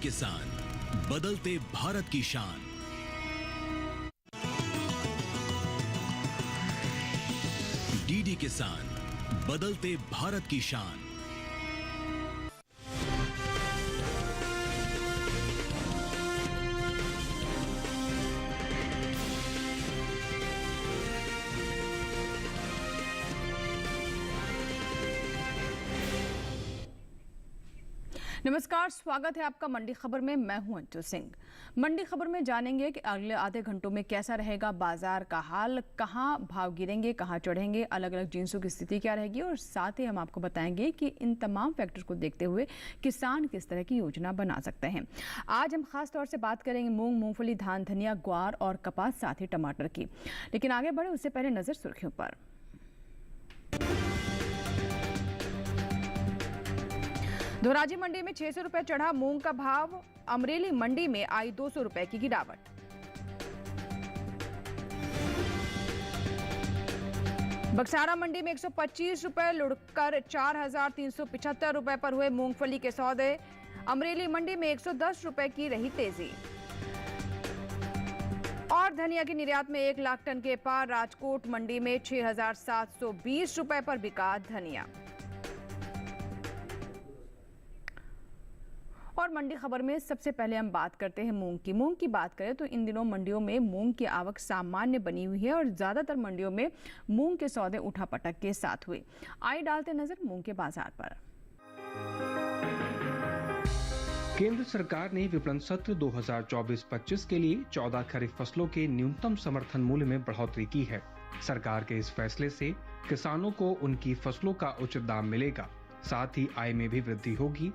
किसान, बदलते भारत की शान। डीडी किसान, बदलते भारत की शान। नमस्कार, स्वागत है आपका मंडी खबर में। मैं हूं अंजू सिंह। मंडी खबर में जानेंगे कि अगले आधे घंटों में कैसा रहेगा बाजार का हाल, कहां भाव गिरेंगे, कहां चढ़ेंगे, अलग अलग जिन्सों की स्थिति क्या रहेगी, और साथ ही हम आपको बताएंगे कि इन तमाम फैक्टर को देखते हुए किसान किस तरह की योजना बना सकते हैं। आज हम खास तौर से बात करेंगे मूंग, मूंगफली, धान, धनिया, ग्वार और कपास, साथ ही टमाटर की। लेकिन आगे बढ़े उससे पहले नजर सुर्खियों पर। धोराजी मंडी में 600 रुपए चढ़ा मूंग का भाव। अमरेली मंडी में आई 200 रुपए की गिरावट। बक्सारा मंडी में 125 रुपए लुढ़कर 4,375 रुपए पर हुए मूंगफली के सौदे। अमरेली मंडी में 110 रुपए की रही तेजी। और धनिया के निर्यात में 1 लाख टन के पार। राजकोट मंडी में 6,720 रुपए पर बिका धनिया। और मंडी खबर में सबसे पहले हम बात करते हैं मूंग की। मूंग की बात करें तो इन दिनों मंडियों में मूंग की आवक सामान्य बनी हुई है और ज्यादातर मंडियों में मूंग के सौदे उठापटक के साथ हुए। आइए डालते नजर मूंग के बाजार पर। केंद्र सरकार ने विपणन सत्र 2024-25 के लिए 14 खरीफ फसलों के न्यूनतम समर्थन मूल्य में बढ़ोतरी की है। सरकार के इस फैसले से किसानों को उनकी फसलों का उचित दाम मिलेगा, साथ ही आय में भी वृद्धि होगी।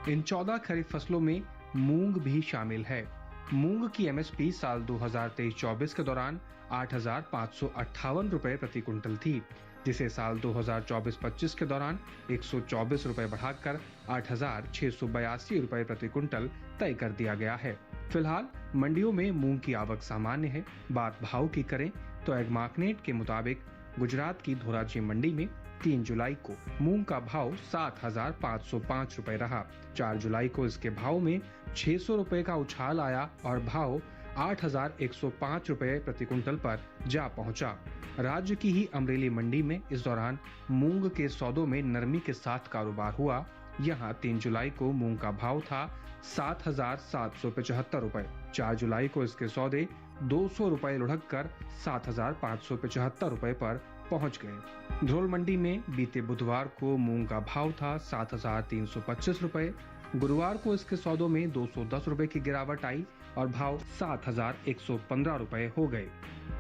इन 14 खरीफ फसलों में मूंग भी शामिल है। मूंग की एमएसपी साल 2023-24 के दौरान 8,558 रुपए प्रति क्विंटल थी, जिसे साल 2024-25 के दौरान 124 रुपए बढ़ाकर 8,682 रुपए प्रति क्विंटल तय कर दिया गया है। फिलहाल मंडियों में मूंग की आवक सामान्य है। बात भाव की करें तो एग्मार्कनेट के मुताबिक गुजरात की धोराजी मंडी में 3 जुलाई को मूंग का भाव 7,505 रुपए रहा। 4 जुलाई को इसके भाव में 600 रुपए का उछाल आया और भाव 8,105 रुपए प्रति क्विंटल पर जा पहुंचा। राज्य की ही अमरेली मंडी में इस दौरान मूंग के सौदों में नरमी के साथ कारोबार हुआ। यहाँ 3 जुलाई को मूंग का भाव था 7,775 रुपए। 4 जुलाई को इसके सौदे 200 रुपए लुढ़क कर 7,575 रुपए पर पहुंच गए। ध्रोल मंडी में बीते बुधवार को मूंग का भाव था 7,325 रुपए। गुरुवार को इसके सौदों में 210 रुपए की गिरावट आई और भाव 7,115 रुपए हो गए।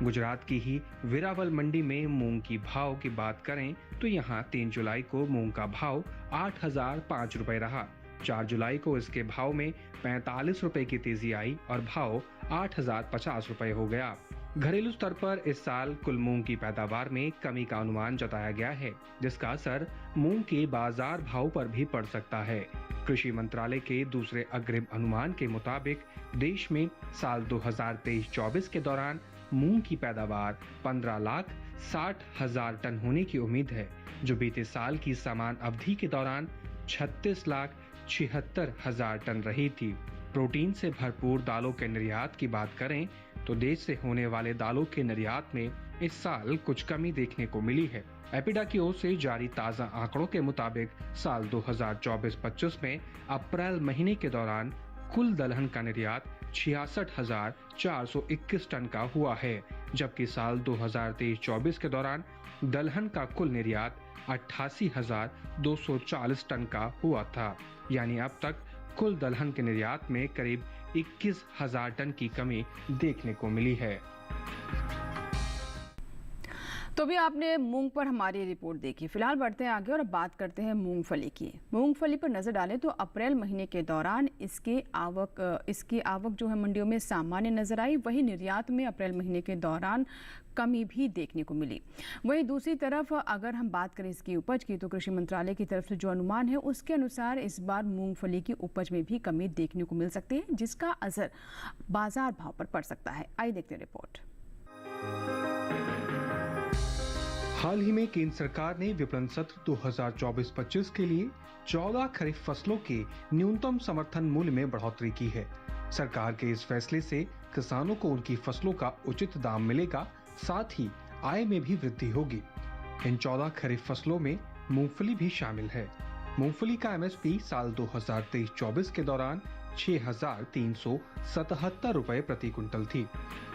गुजरात की ही वेरावल मंडी में मूंग की भाव की बात करें तो यहाँ 3 जुलाई को मूंग का भाव 8,005 रुपए रहा। 4 जुलाई को इसके भाव में 45 रुपए की तेजी आई और भाव 8,050 रुपए हो गया। घरेलू स्तर पर इस साल कुल मूंग की पैदावार में कमी का अनुमान जताया गया है, जिसका असर मूंग के बाजार भाव पर भी पड़ सकता है। कृषि मंत्रालय के दूसरे अग्रिम अनुमान के मुताबिक देश में साल 2023-24 के दौरान मूंग की पैदावार 15,60,000 टन होने की उम्मीद है, जो बीते साल की समान अवधि के दौरान 36,76,000 टन रही थी। प्रोटीन से भरपूर दालों के निर्यात की बात करें तो देश से होने वाले दालों के निर्यात में इस साल कुछ कमी देखने को मिली है। एपिडा की ओर से जारी ताजा आंकड़ों के मुताबिक साल 2024-25 में अप्रैल महीने के दौरान कुल दलहन का निर्यात 66,421 टन का हुआ है, जबकि साल 2023-24 के दौरान दलहन का कुल निर्यात 88,240 टन का हुआ था। यानी अब तक कुल दलहन के निर्यात में करीब 21,000 टन की कमी देखने को मिली है। तो भी आपने मूंग पर हमारी रिपोर्ट देखी। फिलहाल बढ़ते हैं आगे और अब बात करते हैं मूंगफली की। मूंगफली पर नजर डालें तो अप्रैल महीने के दौरान इसकी आवक जो है मंडियों में सामान्य नजर आई। वहीं निर्यात में अप्रैल महीने के दौरान कमी भी देखने को मिली। वहीं दूसरी तरफ अगर हम बात करें इसकी उपज की तो कृषि मंत्रालय की तरफ से जो अनुमान है उसके अनुसार इस बार मूंगफली की उपज में भी कमी देखने को मिल सकती है, जिसका असर बाजार भाव पर पड़ सकता है। आइए देखते हैं रिपोर्ट। हाल ही में केंद्र सरकार ने विपणन सत्र 2024-25 के लिए 14 खरीफ फसलों के न्यूनतम समर्थन मूल्य में बढ़ोतरी की है। सरकार के इस फैसले से किसानों को उनकी फसलों का उचित दाम मिलेगा, साथ ही आय में भी वृद्धि होगी। इन 14 खरीफ फसलों में मूंगफली भी शामिल है। मूंगफली का एमएसपी साल 2023-24 के दौरान 6,377 रुपए प्रति क्विंटल थी,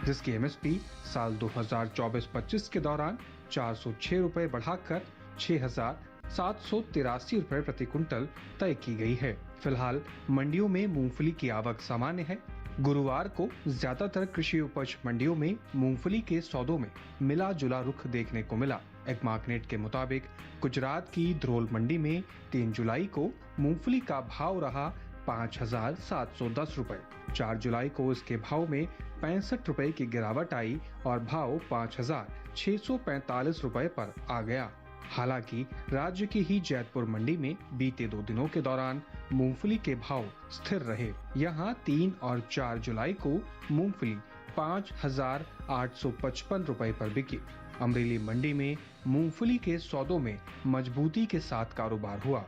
जिसकी एमएसपी साल 2024-25 के दौरान 406 रुपए बढ़ाकर 6,783 रुपए प्रति क्विंटल तय की गई है। फिलहाल मंडियों में मूंगफली की आवक सामान्य है। गुरुवार को ज्यादातर कृषि उपज मंडियों में मूंगफली के सौदों में मिला जुला रुख देखने को मिला। एग्मार्कनेट के मुताबिक गुजरात की ध्रोल मंडी में 3 जुलाई को मूंगफली का भाव रहा 5,710 रुपए। 4 जुलाई को इसके भाव में 65 रुपए की गिरावट आई और भाव 5,645 रुपए पर आ गया। हालांकि राज्य की ही जैतपुर मंडी में बीते 2 दिनों के दौरान मूंगफली के भाव स्थिर रहे। यहां 3 और 4 जुलाई को मूंगफली 5,855 रुपए पर बिकी। अमरेली मंडी में मूंगफली के सौदों में मजबूती के साथ कारोबार हुआ।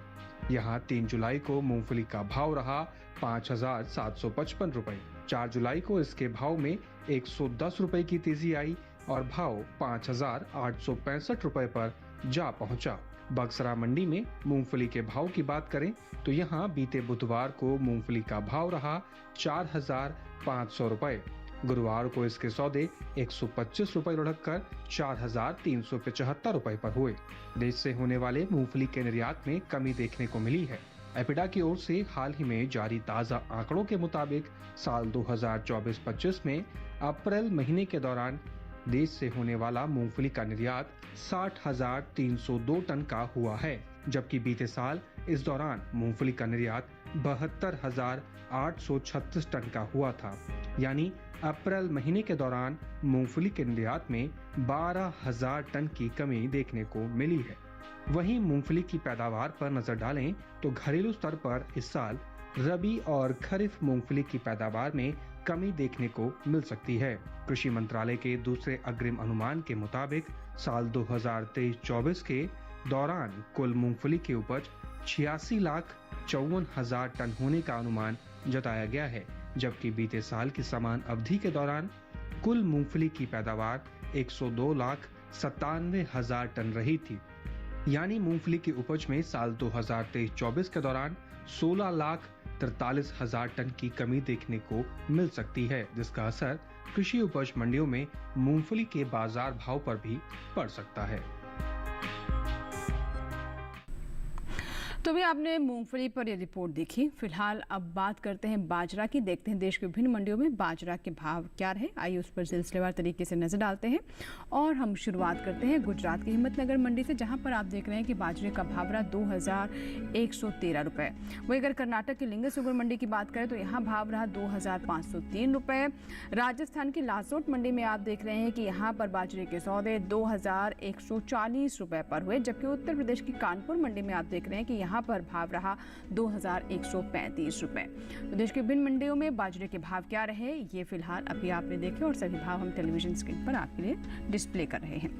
यहां 3 जुलाई को मूंगफली का भाव रहा 5,755 रुपए। 4 जुलाई को इसके भाव में 110 रुपए की तेजी आई और भाव 5,865 रुपए पर जा पहुंचा। बक्सरा मंडी में मूंगफली के भाव की बात करें तो यहां बीते बुधवार को मूंगफली का भाव रहा 4,500 रुपए। गुरुवार को इसके सौदे 125 रुपए लुढ़ककर 4,375 रुपए पर हुए। देश से होने वाले मूंगफली के निर्यात में कमी देखने को मिली है। एपिडा की ओर से हाल ही में जारी ताजा आंकड़ों के मुताबिक साल 2024-25 में अप्रैल महीने के दौरान देश से होने वाला मूंगफली का निर्यात 60,302 टन का हुआ है, जबकि बीते साल इस दौरान मूंगफली का निर्यात 72,836 टन का हुआ था। यानी अप्रैल महीने के दौरान मूंगफली के निर्यात में 12,000 टन की कमी देखने को मिली है। वहीं मूंगफली की पैदावार पर नजर डालें तो घरेलू स्तर पर इस साल रबी और खरीफ मूंगफली की पैदावार में कमी देखने को मिल सकती है। कृषि मंत्रालय के दूसरे अग्रिम अनुमान के मुताबिक साल 2023-24 के दौरान कुल मूंगफली की उपज 86,54,000 टन होने का अनुमान जताया गया है, जबकि बीते साल की समान अवधि के दौरान कुल मूंगफली की पैदावार 102,97,000 टन रही थी। यानी मूंगफली की उपज में साल 2023-24 के दौरान 16,43,000 टन की कमी देखने को मिल सकती है, जिसका असर कृषि उपज मंडियों में मूंगफली के बाजार भाव पर भी पड़ सकता है। तो भी आपने मूंगफली पर ये रिपोर्ट देखी। फिलहाल अब बात करते हैं बाजरा की। देखते हैं देश के विभिन्न मंडियों में बाजरा के भाव क्या रहे। आइए उस पर सिलसिलेवार तरीके से नजर डालते हैं और हम शुरुआत करते हैं गुजरात की हिम्मतनगर मंडी से, जहां पर आप देख रहे हैं कि बाजरे का भाव रहा 2,113 रुपए। वहीं अगर कर्नाटक की लिंगसुगुर मंडी की बात करें तो यहाँ भाव रहा 2,503 रुपए। राजस्थान की लासोट मंडी में आप देख रहे हैं कि यहाँ पर बाजरे के सौदे 2,140 रुपए पर हुए, जबकि उत्तर प्रदेश की कानपुर मंडी में आप देख रहे हैं कि यहाँ पर भाव रहा 2,135 रुपए। तो देश की विभिन्न मंडियों में बाजरे के भाव क्या रहे, ये फिलहाल अभी आपने देखे और सभी भाव हम टेलीविजन स्क्रीन पर आपके लिए डिस्प्ले कर रहे हैं।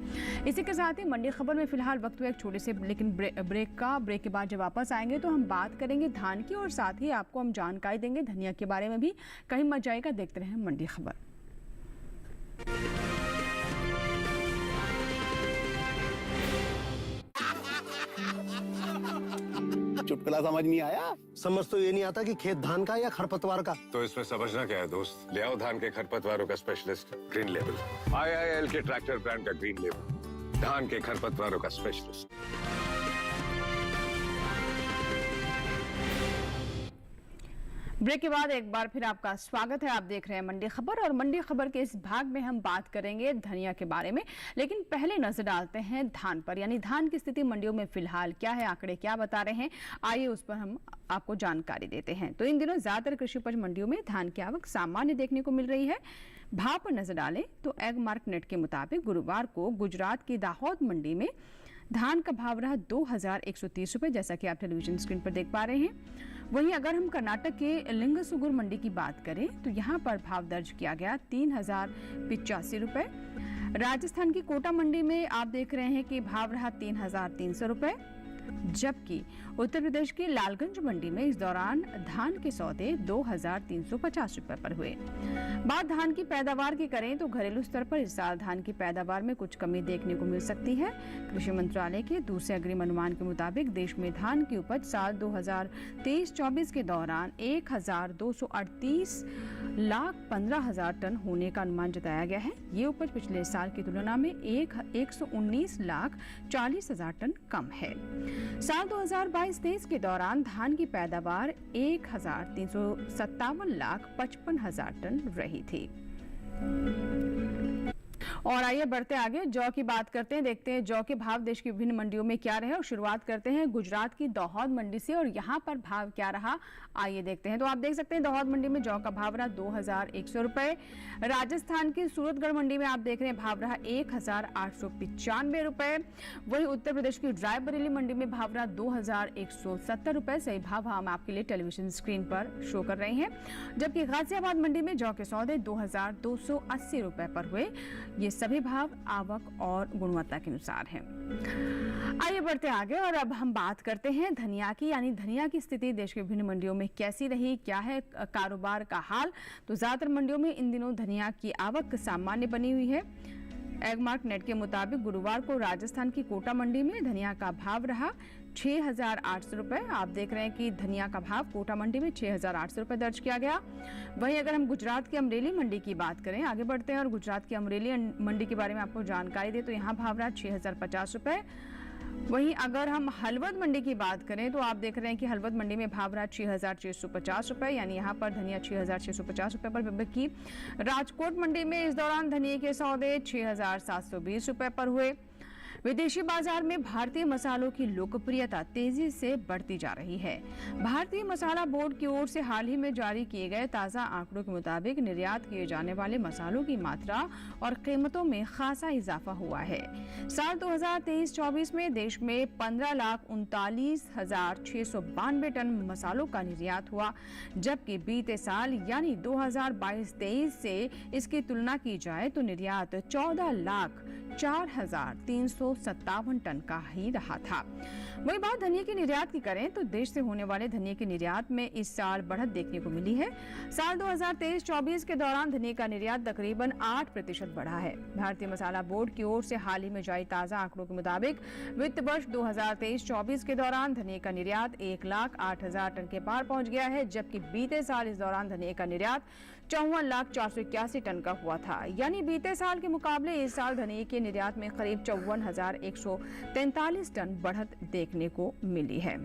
इसी के साथ ही मंडी खबर में फिलहाल वक्त हुआ एक छोटे से लेकिन ब्रेक के बाद जब वापस आएंगे तो हम बात करेंगे धान की और साथ ही आपको हम जानकारी देंगे धनिया के बारे में भी। कहीं मत जाएगा, देखते रहें मंडी खबर। चुटकुला समझ नहीं आया? समझ तो ये नहीं आता कि खेत धान का या खरपतवार का। तो इसमें समझना क्या है दोस्त, ले आओ धान के खरपतवारों का स्पेशलिस्ट ग्रीन लेवल। IIL के ट्रैक्टर ब्रांड का ग्रीन लेवल, धान के खरपतवारों का स्पेशलिस्ट। ब्रेक के बाद एक बार फिर आपका स्वागत है। आप देख रहे हैं मंडी खबर और मंडी खबर के इस भाग में हम बात करेंगे धनिया के बारे में, लेकिन पहले नजर डालते हैं धान पर, यानी धान की स्थिति मंडियों में फिलहाल क्या है, आंकड़े क्या बता रहे हैं, आइए उस पर हम आपको जानकारी देते हैं। तो इन दिनों ज्यादातर कृषि उपज मंडियों में धान की आवक सामान्य देखने को मिल रही है। भाव पर नजर डालें तो एग्मार्कनेट के मुताबिक गुरुवार को गुजरात की दाहोद मंडी में धान का भाव रहा 2,130 रुपए, जैसा कि आप टेलीविजन स्क्रीन पर देख पा रहे हैं। वहीं अगर हम कर्नाटक के लिंगसुगुर मंडी की बात करें तो यहाँ पर भाव दर्ज किया गया 3085 रुपए। राजस्थान की कोटा मंडी में आप देख रहे हैं कि भाव रहा 3300 रुपए, जबकि उत्तर प्रदेश की लालगंज मंडी में इस दौरान धान के सौदे 2350 रुपए पर हुए। बात धान की पैदावार की करें तो घरेलू स्तर पर इस साल धान की पैदावार में कुछ कमी देखने को मिल सकती है। कृषि मंत्रालय के दूसरे अग्रिम अनुमान के मुताबिक देश में धान की उपज साल 2023-24 के दौरान 1,238,15,000 टन होने का अनुमान जताया गया है। ये उपज पिछले साल की तुलना में 119,40,000 टन कम है। साल 2022-23 के दौरान धान की पैदावार 1,357,55,000 टन रही थी। और आइए बढ़ते आगे, जौ की बात करते हैं, देखते हैं जौ के भाव देश की विभिन्न मंडियों में क्या रहे। और शुरुआत करते हैं गुजरात की दाहोद मंडी से, और यहाँ पर भाव क्या रहा आइए देखते हैं। तो आप देख सकते हैं दाहोद मंडी में जौ का भाव रहा 2100 रुपए। राजस्थान की सूरतगढ़ मंडी में आप देख रहे हैं भाव रहा 1895 रुपए। वहीं उत्तर प्रदेश की रायबरेली मंडी में भाव रहा 2170 रुपए। सही भाव हम आपके लिए टेलीविजन स्क्रीन पर शो कर रहे हैं। जबकि गाजियाबाद मंडी में जौ के सौदे 2280 रुपए पर हुए। ये सभी भाव आवक और गुणवत्ता के अनुसार हैं। आइए बढ़ते आगे और अब हम बात करते हैं धनिया की, यानी धनिया की स्थिति देश के विभिन्न मंडियों में कैसी रही, क्या है कारोबार का हाल। तो ज्यादातर मंडियों में इन दिनों धनिया की आवक सामान्य बनी हुई है। एगमार्क नेट के मुताबिक गुरुवार को राजस्थान की कोटा मंडी में धनिया का भाव रहा 6,800 रुपए। आप देख रहे हैं कि धनिया का भाव कोटा मंडी में 6,800 रुपए दर्ज किया गया। वहीं अगर हम गुजरात की अमरेली मंडी की बात करें, आगे बढ़ते हैं और गुजरात की अमरेली मंडी के बारे में आपको जानकारी दे तो यहाँ भाव रहा 6,050 रुपए। वहीं अगर हम हलवद मंडी की बात करें तो आप देख रहे हैं कि हलवद मंडी में भाव रहा 6,650 रुपए, यानी यहाँ पर धनिया 6,650 रुपए पर बिकी। राजकोट मंडी में इस दौरान धनिया के सौदे 6,720 रुपए पर हुए। विदेशी बाजार में भारतीय मसालों की लोकप्रियता तेजी से बढ़ती जा रही है। भारतीय मसाला बोर्ड की ओर से हाल ही में जारी किए गए ताज़ा आंकड़ों के मुताबिक निर्यात किए जाने वाले मसालों की मात्रा और कीमतों में खासा इजाफा हुआ है। साल 2023-24 में देश में 15,39,692 टन मसालों का निर्यात हुआ, जबकि बीते साल यानी 2022-23 से इसकी तुलना की जाए तो निर्यात 14,04,357 टन का ही रहा था। वही बात धनिया के निर्यात की करें तो देश से होने वाले धनिया के निर्यात में इस साल बढ़त देखने को मिली है। साल 2023-24 के दौरान धनिया का निर्यात तकरीबन 8% बढ़ा है। भारतीय मसाला बोर्ड की ओर से हाल ही में जारी ताजा आंकड़ों के मुताबिक वित्त वर्ष 2023-24 के दौरान धनिया का निर्यात 1,08,000 टन के पार पहुंच गया है, जबकि बीते साल इस दौरान धनिया का निर्यात 54,481 टन का हुआ था। यानी बीते साल के मुकाबले इस साल धनिया के निर्यात में करीब 54,143 टन बढ़त देखने को मिली है।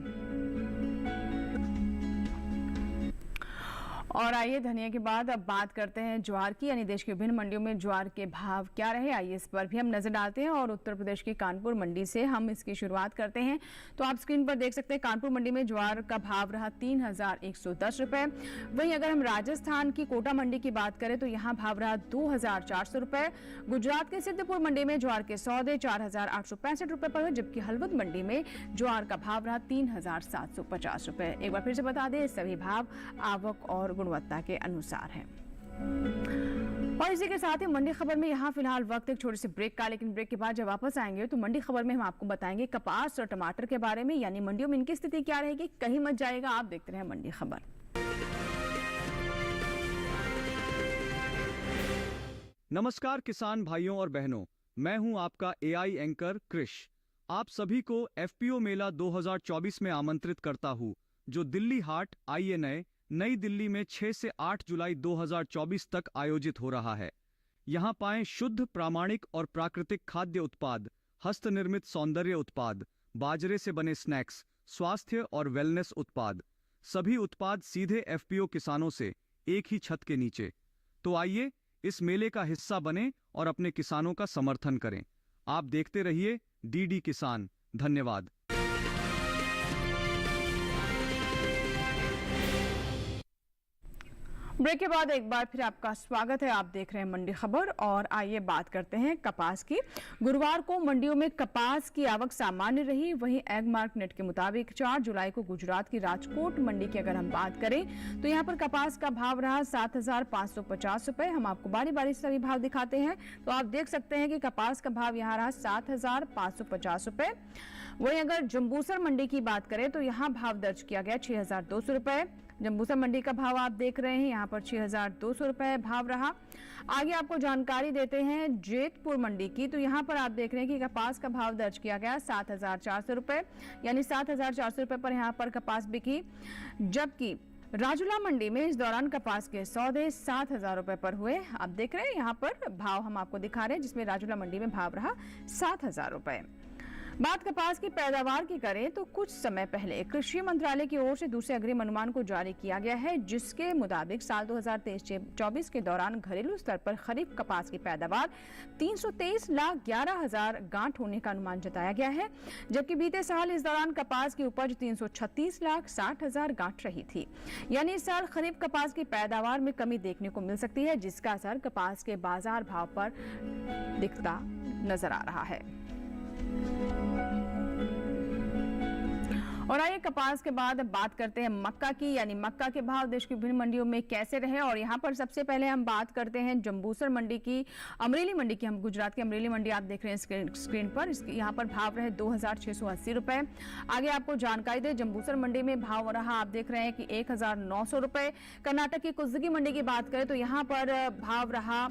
और आइए धनिया के बाद अब बात करते हैं ज्वार की, यानी देश की विभिन्न मंडियों में ज्वार के भाव क्या रहे आइए इस पर भी हम नजर डालते हैं। और उत्तर प्रदेश की कानपुर मंडी से हम इसकी शुरुआत करते हैं। तो आप स्क्रीन पर देख सकते हैं कानपुर मंडी में ज्वार का भाव रहा 3,110 रुपए। वहीं अगर हम राजस्थान की कोटा मंडी की बात करें तो यहाँ भाव रहा 2,400 रुपए। गुजरात के सिद्धपुर मंडी में ज्वार के सौदे 4,865 रुपए पर हुए, जबकि हलवद मंडी में ज्वार का भाव रहा 3,750 रुपए। एक बार फिर से बता दें सभी भाव आवक और गुणवत्ता के अनुसार है। और इसी के साथ ही मंडी खबर में यहाँ फिलहाल वक्त एक छोटे से ब्रेक का, लेकिन ब्रेक के बाद जब वापस आएंगे तो मंडी खबर में हम आपको बताएंगे कपास और टमाटर के बारे में, यानी मंडियों में इनकी स्थिति क्या रहेगी। कहीं मत जाएगा, आप देखते रहे मंडी खबर। नमस्कार किसान भाइयों और बहनों, मैं हूं आपका एआई एंकर कृष। आप सभी को एफपीओ मेला 2024 में आमंत्रित करता हूं, जो दिल्ली हाट INA नई दिल्ली में 6 से 8 जुलाई 2024 तक आयोजित हो रहा है। यहां पाएं शुद्ध, प्रामाणिक और प्राकृतिक खाद्य उत्पाद, हस्तनिर्मित सौंदर्य उत्पाद, बाजरे से बने स्नैक्स, स्वास्थ्य और वेलनेस उत्पाद। सभी उत्पाद सीधे एफपीओ किसानों से एक ही छत के नीचे। तो आइए इस मेले का हिस्सा बने और अपने किसानों का समर्थन करें। आप देखते रहिए DD किसान। धन्यवाद। ब्रेक के बाद एक बार फिर आपका स्वागत है। आप देख रहे हैं मंडी खबर और आइए बात करते हैं कपास की। गुरुवार को मंडियों में कपास की आवक सामान्य रही। वहीं एगमार्क नेट के मुताबिक 4 जुलाई को गुजरात की राजकोट मंडी की अगर हम बात करें तो यहां पर कपास का भाव रहा 7,550 रुपए। हम आपको बारी बारी से सभी भाव दिखाते हैं तो आप देख सकते हैं कि कपास का भाव यहाँ रहा 7,550 रुपए। वहीं अगर जंबूसर मंडी की बात करें तो यहाँ भाव दर्ज किया गया 6,200 रुपए। जंबूसर मंडी का भाव आप देख रहे हैं, यहाँ पर 6,200 रुपए भाव रहा। आगे आपको जानकारी देते हैं जेतपुर मंडी की, तो यहाँ पर आप देख रहे हैं कि कपास का भाव दर्ज किया गया 7,400 रुपए, यानी 7,400 रुपए पर यहाँ पर कपास बिकी। जबकि राजुला मंडी में इस दौरान कपास के सौदे 7,000 रुपए पर हुए। आप देख रहे हैं यहाँ पर भाव हम आपको दिखा रहे हैं, जिसमें राजुला मंडी में भाव रहा 7,000 रुपए। बात कपास की पैदावार की करें तो कुछ समय पहले कृषि मंत्रालय की ओर से दूसरे अग्रिम अनुमान को जारी किया गया है, जिसके मुताबिक साल 2023-24 के दौरान घरेलू स्तर पर खरीफ कपास की पैदावार 323,11,000 गांठ होने का अनुमान जताया गया है। जबकि बीते साल इस दौरान कपास की उपज 336,60,000 गांठ रही थी। यानी इस साल खरीफ कपास की पैदावार में कमी देखने को मिल सकती है, जिसका असर कपास के बाजार भाव पर दिखता नजर आ रहा है। और आइए कपास के बाद बात करते हैं मक्का की, यानी मक्का के भाव देश की विभिन्न मंडियों में कैसे रहे। और यहाँ पर सबसे पहले हम बात करते हैं जंबूसर मंडी की, अमरेली मंडी की। हम गुजरात की अमरेली मंडी आप देख रहे हैं स्क्रीन पर। यहाँ पर भाव रहे 2,680 रुपए। आगे आपको जानकारी दे, जंबूसर मंडी में भाव रहा आप देख रहे हैं कि 1,900 रुपए। कर्नाटक की कुजगी मंडी की बात करें तो यहाँ पर भाव रहा,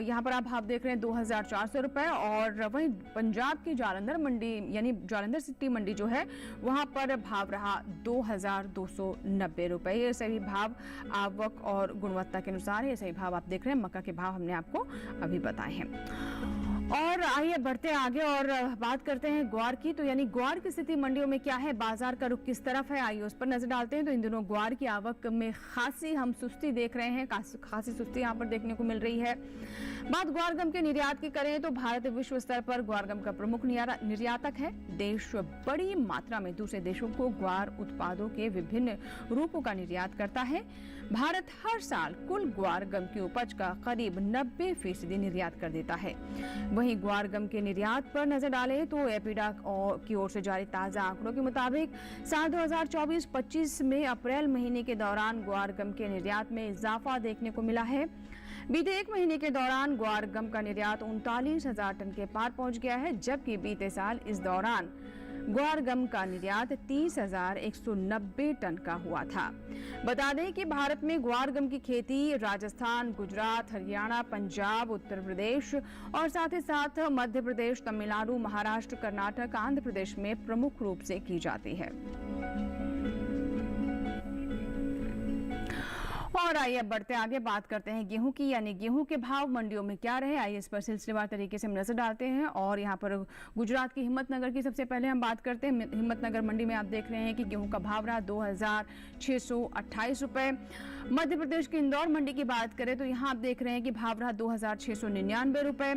यहाँ पर आप भाव देख रहे हैं 2,400 रुपए। और वहीं पंजाब की जालंधर मंडी यानी जालंधर सिटी मंडी जो है वहां पर भाव रहा 2,290 रुपए। ये सभी भाव आवक और गुणवत्ता के अनुसार ये सभी भाव आप देख रहे हैं। मक्का के भाव हमने आपको अभी बताए हैं। और आइए बढ़ते आगे और बात करते हैं ग्वार की। तो यानी ग्वार की स्थिति मंडियों में क्या है, बाजार का रुख किस तरफ है, आइए उस पर नजर डालते हैं। तो इन दिनों ग्वार की आवक में खासी हम सुस्ती देख रहे हैं, खासी सुस्ती यहाँ पर देखने को मिल रही है। बात ग्वार गम के निर्यात की करें तो भारत विश्व स्तर पर ग्वार गम का प्रमुख निर्यातक है। देश बड़ी मात्रा में दूसरे देशों को ग्वार उत्पादों के विभिन्न रूपों का निर्यात करता है। भारत हर साल कुल ग्वार गम की उपज का करीब 90% निर्यात कर देता है। वहीं ग्वार गम के निर्यात पर नजर डालें तो एपीडा की ओर से जारी ताजा आंकड़ों के मुताबिक साल 2024-25 में अप्रैल महीने के दौरान ग्वार गम के निर्यात में इजाफा देखने को मिला है। बीते एक महीने के दौरान ग्वार गम का निर्यात 39,000 टन के पार पहुंच गया है। जबकि बीते साल इस दौरान ग्वार गम का निर्यात 30,190 टन का हुआ था। बता दें कि भारत में ग्वार गम की खेती राजस्थान, गुजरात, हरियाणा, पंजाब, उत्तर प्रदेश और साथ ही साथ मध्य प्रदेश, तमिलनाडु, महाराष्ट्र, कर्नाटक, आंध्र प्रदेश में प्रमुख रूप से की जाती है। और आइए बढ़ते आगे बात करते हैं गेहूं की, यानी गेहूं के भाव मंडियों में क्या रहे। आइए इस पर सिलसिलेवार तरीके से हम नजर डालते हैं। और यहाँ पर गुजरात की हिम्मतनगर की सबसे पहले हम बात करते हैं। हिम्मतनगर मंडी में आप देख रहे हैं कि गेहूं का भाव रहा 2,628 रुपए। मध्य प्रदेश की इंदौर मंडी की बात करें तो यहाँ आप देख रहे हैं कि भाव रहा 2,699 रुपए।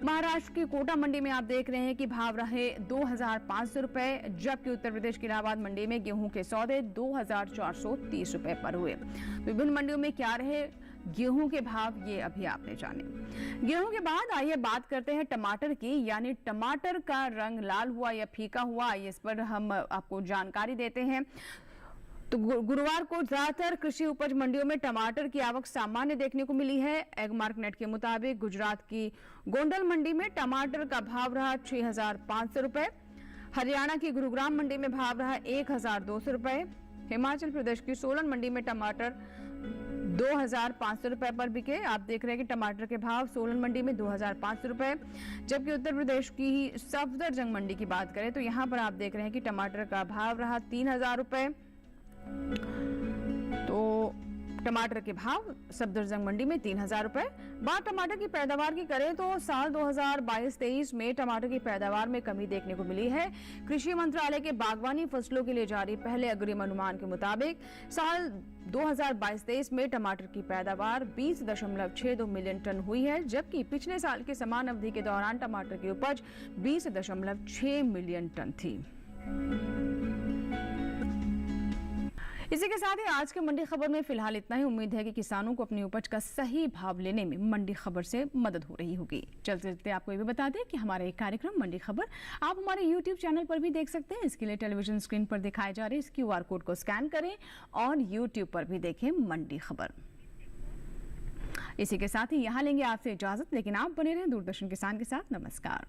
महाराष्ट्र की कोटा मंडी में आप देख रहे हैं कि भाव रहे 2,500 रुपए। जबकि उत्तर प्रदेश की इलाहाबाद मंडी में गेहूं के सौदे 2,430 रुपए पर हुए। विभिन्न मंडियों में क्या रहे गेहूं के भाव, ये अभी आपने जाने। गेहूं के बाद आइए बात करते हैं टमाटर की, यानी टमाटर का रंग लाल हुआ या फीका हुआ, इस पर हम आपको जानकारी देते हैं। तो गुरुवार को ज्यादातर कृषि उपज मंडियों में टमाटर की आवक सामान्य देखने को मिली है। एगमार्क नेट के मुताबिक गुजरात की गोंडल मंडी में टमाटर का भाव रहा 6,500 रुपए। हरियाणा की गुरुग्राम मंडी में भाव रहा 1,200 रुपए। हिमाचल प्रदेश की सोलन मंडी में टमाटर 2,500 रुपए पर बिके। आप देख रहे हैं कि टमाटर के भाव सोलन मंडी में 2,500 रुपए। जबकि उत्तर प्रदेश की सफदरजंग मंडी की बात करें तो यहाँ पर आप देख रहे हैं कि टमाटर का भाव रहा 3,000 रुपए। तो टमाटर के भाव सफदरजंग मंडी में 3,000 रुपए। बात टमाटर की पैदावार की करें तो साल 2022-23 में टमाटर की पैदावार में कमी देखने को मिली है। कृषि मंत्रालय के बागवानी फसलों के लिए जारी पहले अग्रिम अनुमान के मुताबिक साल 2022-23 में टमाटर की पैदावार 20.62 मिलियन टन हुई है। जबकि पिछले साल के समान अवधि के दौरान टमाटर की उपज 20.6 मिलियन टन थी। इसी के साथ ही आज के मंडी खबर में फिलहाल इतना ही। उम्मीद है कि किसानों को अपनी उपज का सही भाव लेने में मंडी खबर से मदद हो रही होगी। चलते चलते आपको ये भी बता दें कि हमारा एक कार्यक्रम मंडी खबर आप हमारे YouTube चैनल पर भी देख सकते हैं। इसके लिए टेलीविजन स्क्रीन पर दिखाए जा रहे इस QR कोड को स्कैन करें और YouTube पर भी देखें मंडी खबर। इसी के साथ ही यहाँ लेंगे आपसे इजाजत, लेकिन आप बने रहें दूरदर्शन किसान के साथ। नमस्कार।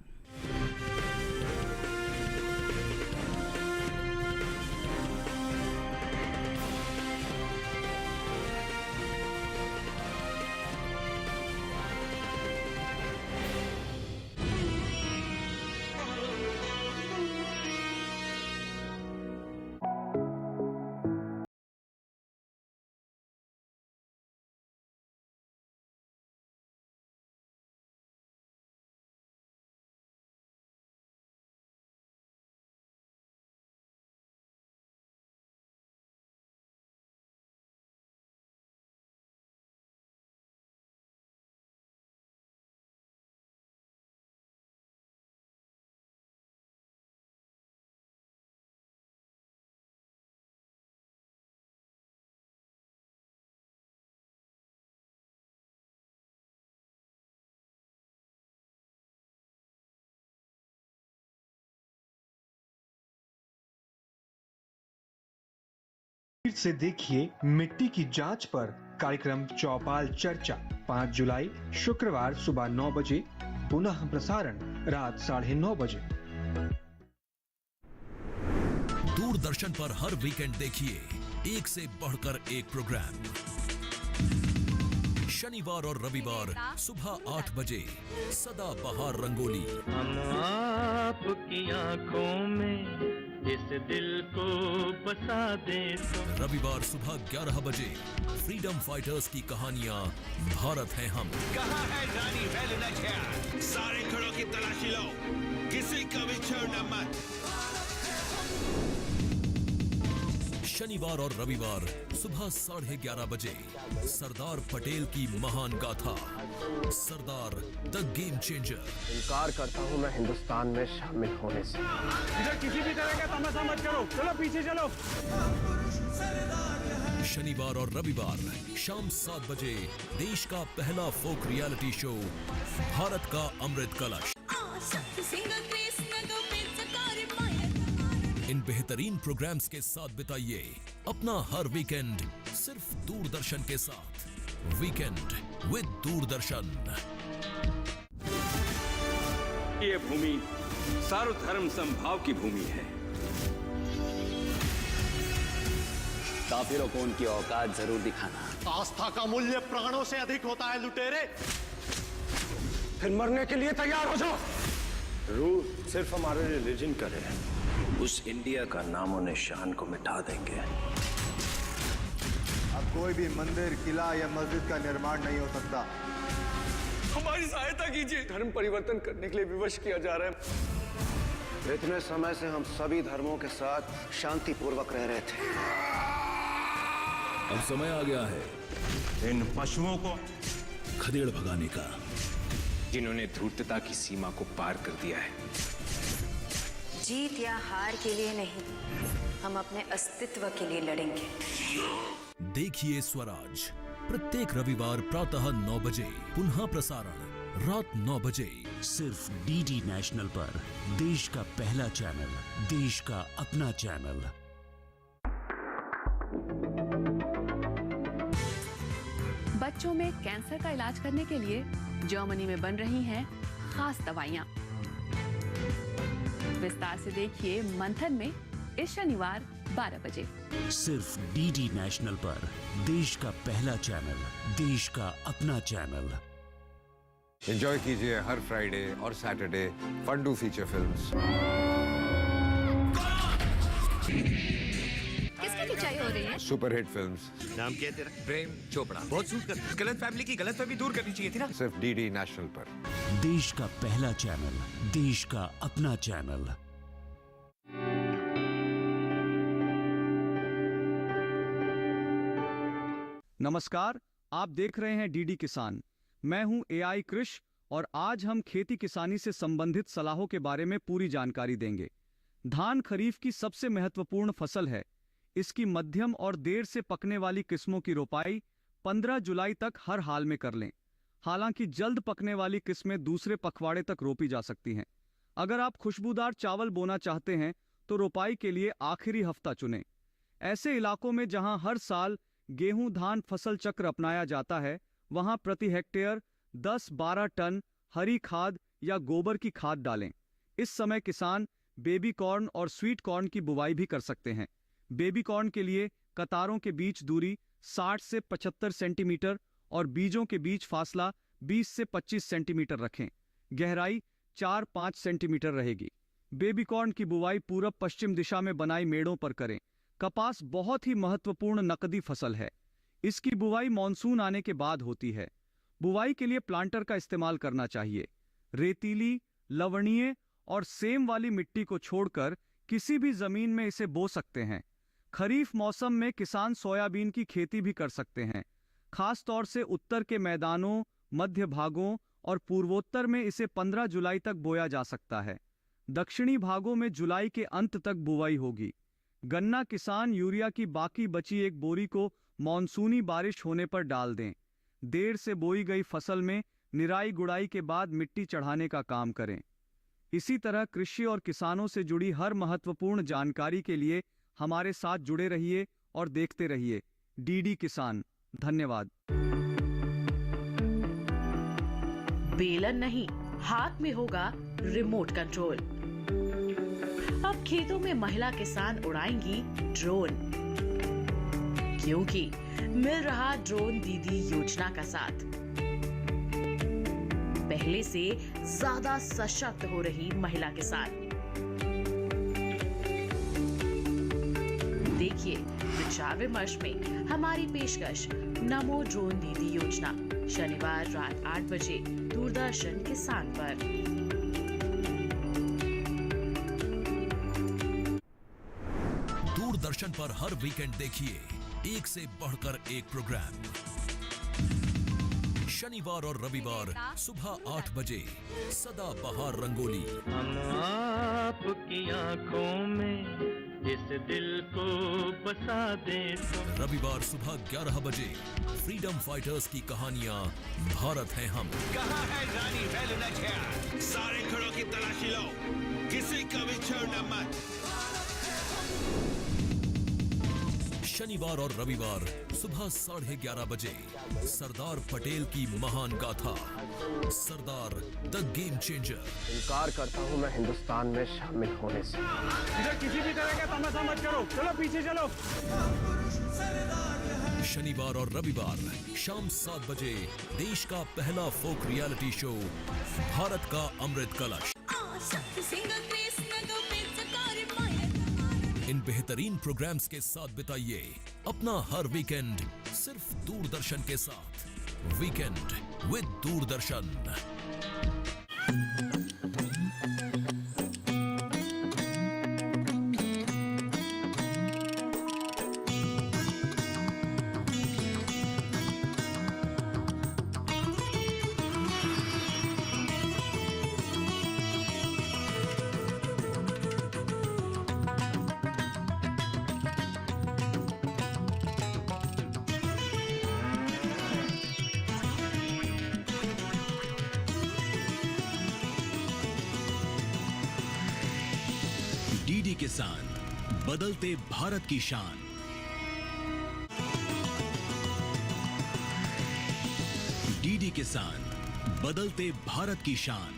फिर से देखिए मिट्टी की जांच पर कार्यक्रम चौपाल चर्चा 5 जुलाई शुक्रवार सुबह 9 बजे, पुनः प्रसारण रात 9:30 बजे। दूरदर्शन पर हर वीकेंड देखिए एक से बढ़कर एक प्रोग्राम। शनिवार और रविवार सुबह 8 बजे सदा बहार रंगोली। हम आपकी आंखों में इस दिल को बसा दे तो। रविवार सुबह 11 बजे फ्रीडम फाइटर्स की कहानियां भारत है हम। कहाँ है रानी वेलुनाचिया? सारे खड़ों की तलाशी लो, किसी को भी छोड़ना मत। शनिवार और रविवार सुबह 11:30 बजे सरदार पटेल की महान गाथा, सरदार द गेम चेंजर। इनकार करता हूँ मैं हिंदुस्तान में शामिल होने से। इधर किसी भी तरह का तमाशा मत करो, चलो पीछे चलो। शनिवार और रविवार शाम 7 बजे देश का पहला फोक रियलिटी शो भारत का अमृत कलश। इन बेहतरीन प्रोग्राम्स के साथ बिताइए अपना हर वीकेंड सिर्फ दूरदर्शन के साथ। Weekend with Doordarshan. ये भूमि सर्वधर्म समभाव की भूमि है। काफिरों को उनकी औकात जरूर दिखाना। आस्था का मूल्य प्राणों से अधिक होता है लुटेरे। फिर मरने के लिए तैयार हो जाओ। रूल सिर्फ हमारे रिलीजन का है। उस इंडिया का नामो निशान को मिटा देंगे। अब कोई भी मंदिर, किला या मस्जिद का निर्माण नहीं हो सकता। हमारी सहायता कीजिए। धर्म परिवर्तन करने के लिए विवश किया जा रहा है। इतने समय से हम सभी धर्मों के साथ शांति पूर्वक रह रहे थे। अब समय आ गया है इन पशुओं को खदेड़ भगाने का, जिन्होंने धूर्तता की सीमा को पार कर दिया है। जीत या हार के लिए नहीं, हम अपने अस्तित्व के लिए लड़ेंगे। देखिए स्वराज प्रत्येक रविवार प्रातः 9 बजे, पुनः प्रसारण रात 9 बजे, सिर्फ डीडी नेशनल पर। देश का पहला चैनल, देश का अपना चैनल। बच्चों में कैंसर का इलाज करने के लिए जर्मनी में बन रही हैं खास दवाइयां। विस्तार से देखिए मंथन में इस शनिवार 12 बजे, सिर्फ डीडी नेशनल पर। देश का पहला चैनल, देश का अपना चैनल। एंजॉय कीजिए हर फ्राइडे और सैटरडे फंडू फीचर फिल्म्स। किसकी पिचाई हो रही है? Superhit films. नाम क्या है तेरा? प्रेम चोपड़ा। बहुत सूट करता है। गलत फैमिली की गलतफहमी दूर करनी चाहिए थी ना। सिर्फ डीडी नेशनल पर। देश का पहला चैनल, देश का अपना चैनल। नमस्कार, आप देख रहे हैं डीडी किसान। मैं हूं AI कृष और आज हम खेती किसानी से संबंधित सलाहों के बारे में पूरी जानकारी देंगे। धान खरीफ की सबसे महत्वपूर्ण फसल है। इसकी मध्यम और देर से पकने वाली किस्मों की रोपाई 15 जुलाई तक हर हाल में कर लें। हालांकि जल्द पकने वाली किस्में दूसरे पखवाड़े तक रोपी जा सकती हैं। अगर आप खुशबूदार चावल बोना चाहते हैं तो रोपाई के लिए आखिरी हफ्ता चुनें। ऐसे इलाकों में जहां हर साल गेहूं धान फसल चक्र अपनाया जाता है, वहां प्रति हेक्टेयर 10-12 टन हरी खाद या गोबर की खाद डालें। इस समय किसान बेबी कॉर्न और स्वीट कॉर्न की बुवाई भी कर सकते हैं। बेबी कॉर्न के लिए कतारों के बीच दूरी 60 से 75 सेंटीमीटर और बीजों के बीच फासला 20 से 25 सेंटीमीटर रखें। गहराई 4-5 सेंटीमीटर रहेगी। बेबी कॉर्न की बुवाई पूरब पश्चिम दिशा में बनाई मेड़ों पर करें। कपास बहुत ही महत्वपूर्ण नकदी फसल है। इसकी बुवाई मानसून आने के बाद होती है। बुवाई के लिए प्लांटर का इस्तेमाल करना चाहिए। रेतीली, लवणीय और सेम वाली मिट्टी को छोड़कर किसी भी जमीन में इसे बो सकते हैं। खरीफ मौसम में किसान सोयाबीन की खेती भी कर सकते हैं। खास तौर से उत्तर के मैदानों, मध्य भागों और पूर्वोत्तर में इसे 15 जुलाई तक बोया जा सकता है। दक्षिणी भागों में जुलाई के अंत तक बुवाई होगी। गन्ना किसान यूरिया की बाकी बची एक बोरी को मानसूनी बारिश होने पर डाल दें। देर से बोई गई फसल में निराई गुड़ाई के बाद मिट्टी चढ़ाने का काम करें। इसी तरह कृषि और किसानों से जुड़ी हर महत्वपूर्ण जानकारी के लिए हमारे साथ जुड़े रहिए और देखते रहिए डीडी किसान। धन्यवाद। बेलन नहीं, हाथ में होगा रिमोट कंट्रोल। अब खेतों में महिला किसान उड़ाएंगी ड्रोन, क्योंकि मिल रहा ड्रोन दीदी योजना का साथ। पहले से ज्यादा सशक्त हो रही महिला किसान। देखिए विचार विमर्श में हमारी पेशकश नमो ड्रोन दीदी योजना, शनिवार रात 8 बजे दूरदर्शन किसान पर। दूरदर्शन पर हर वीकेंड देखिए एक से बढ़कर एक प्रोग्राम। शनिवार और रविवार सुबह 8 बजे सदा बहार रंगोली। हम आपकी आंखों में इस दिल को बसा दे। रविवार सुबह 11 बजे फ्रीडम फाइटर्स की कहानियां भारत है हम। कहाँ है रानी वेलु नचियार? सारे घरों की तलाशी लो, किसी का भी छोड़ना मत। शनिवार और रविवार सुबह 11:30 बजे सरदार पटेल की महान गाथा, सरदार द गेम चेंजर। इनकार करता हूं मैं हिंदुस्तान में शामिल होने से। इधर किसी भी तरह का तमाशा मत करो, चलो पीछे चलो। शनिवार और रविवार शाम 7 बजे देश का पहला फोक रियलिटी शो भारत का अमृत कलश। इन बेहतरीन प्रोग्राम्स के साथ बिताइए अपना हर वीकेंड सिर्फ दूरदर्शन के साथ। Weekend with Doordarshan. डीडी किसान, बदलते भारत की शान। डीडी किसान, बदलते भारत की शान।